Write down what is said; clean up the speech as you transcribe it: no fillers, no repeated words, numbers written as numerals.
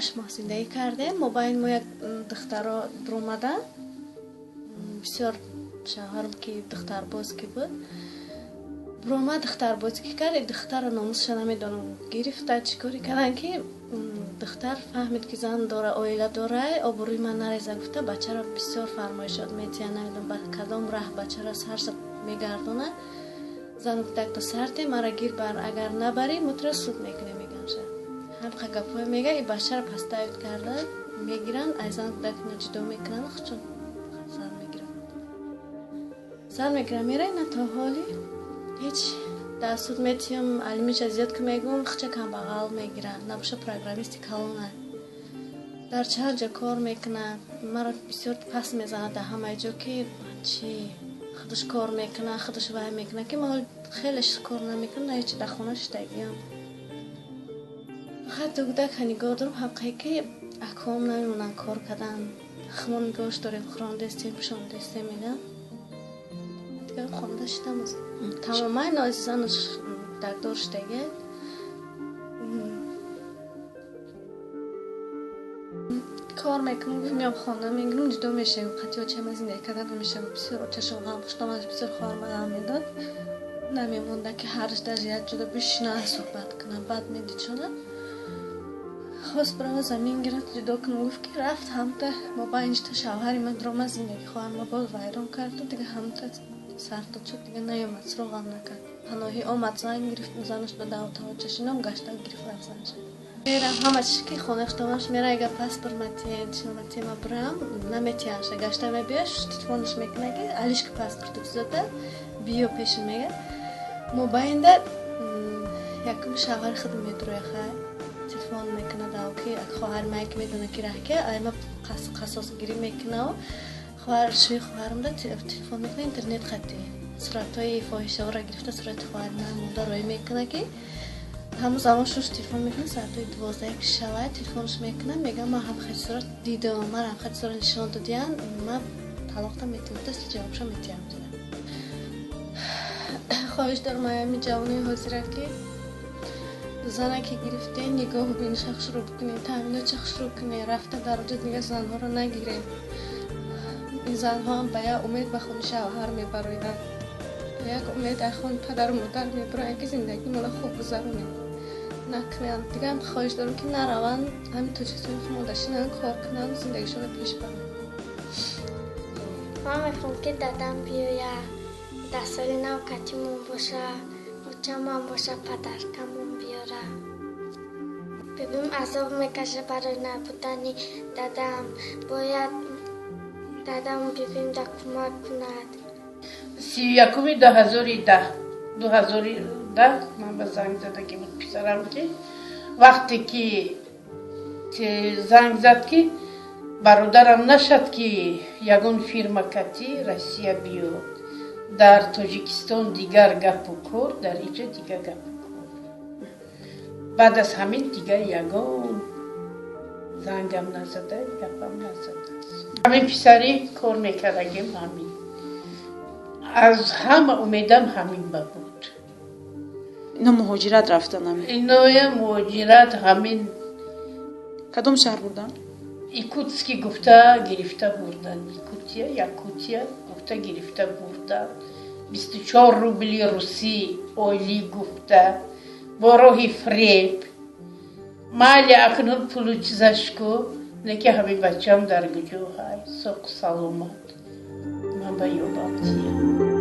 8 ماه زندگی کردیم. ما بین ما یک دختر درآمدن، بسیار شوهرم که دختر باز که بود برآمد دختر بازی که کرد. دختر ناموسش نمیدونم گرفت چیکاری کردن که دختر فهمید که زن داره عائله داره، آبروی من نریزه گفته بچه را بسیار فرمایشات میتیه، نمیدونم به کدام راه بچه را سرش میگردونه. زن گفته تا سرته مرا گیر بر، اگر نبری متر سود میکنه میگن شه هم گپای میگه. این بچه را پس تایید کرده میگیرن، از زن گفته که جدا میکنن خودشون زن میگیرن. زن میگیره میره نه تا حالی هیچ دستور میتیم علمیش ازیاد که میگم خچه کم بغل میگیرن، نباشه پروگرامیستی کلونه در چهر جا کار میکنه. مرا بسیار پس میزنه در همه جا که چی خودش کار میکنه خودش وای میکنه که ما خیلیش کار نمیکنه، هیچ در خونش تگیم فقط دوگده که نگاه دارم حقیقی که اکام نمیمونن کار کردن. خمون گوش داریم خوران دستیم پشان دستیم میگن دیگه خونده شدم تمام این عزیزانش دکترش دیگه کار میکنم میام خانه میگم جدا میشه قطعا چه زندگی کردن نمیشه بسیار چشم هم پشتم از بسیار خوار مدام میداد نمیمونده که هرش در زیاد جدا بشینه صحبت کنم. بعد میدید شده خواست برای زمین گرفت جدا کنم گفت که رفت همته ما با اینجا شوهری من درام زندگی خواهم ما باز ویران کرد و دیگه همته سر داد شد دیگه نیامد سراغم نکرد. پناهی آمد زنگ گرفت زنش به دعوت ها چشینم گشته گرفت رفت زنش میره همه چیزی که خونهش دامش میره اگه پس برمتی ما برم نمیتیانش گشته میبیش تلفنش میکنه که علیش که پاسپورت بزده بیو پیش میگه ما باینده یکم شوهر خود میدروی خواهی تلفن میکنه داو که خواهر مایک میدونه که راه که ایما قصاص گیری میکنه و خواهرم ده تلفن میکنه اینترنت خطی صورتای فاحشه ها را گرفته صورت خواهر من مونده روی میکنه که همون زمان شوش تلفن میکنه ساعت 12 که شود تلفنش میکنه میگه ما هم خیلی صورت دیدم ما هم خیلی صورت نشان دادیم ما طلاق میتونم دست جوابشو میتونم خواهش دارم مایمی جوانی حاضره که زنه که گرفته نگاه بین شخص رو بکنه تامینات شخص رو کنه رفته در وجود دیگه زنها رو نگیره. این زنها هم به یک امید به خون شوهر میبرویدن به یک امید از خون پدر و مادر میبرویدن که زندگی مولا خوب گذرونه نکنن دیگه. هم خواهش دارم که نروان همین تو چیزی خمودشینن کار کنن زندگیشون رو پیش برن. من میخوام که دادم بیاید 10 سالی نوکتیمون باشه بچه‌مون باشه پدرکمون بیاره ببین عذاب میکشه برای نبودنی دادم باید دادم ببین در کمک کند. 2010 من به زنگ زدگی بود پسرم که وقتی که زنگ زد که برادرم نشد که یگون فیرما کتی روسیه بیاد در تاجیکستان دیگر گپ و کار در اینجا دیگر گپ و کار بعد از همین دیگر یگون زنگم نزده گپم نزده همین پسری کار میکردگیم همین از همه امیدم همین بود. اینا مهاجرت رفتن همین؟ اینا مهاجرت همین کدام شهر بودن؟ ایکوتسکی گفته گرفته بردن یکوتیا گفته گرفته بردن 24 روبلی روسی اولی گفته با راهی فریب مالی اکنون پولو چیزش کو نکه همین بچه هم در گجو های سوق سلامت من با یوباتیم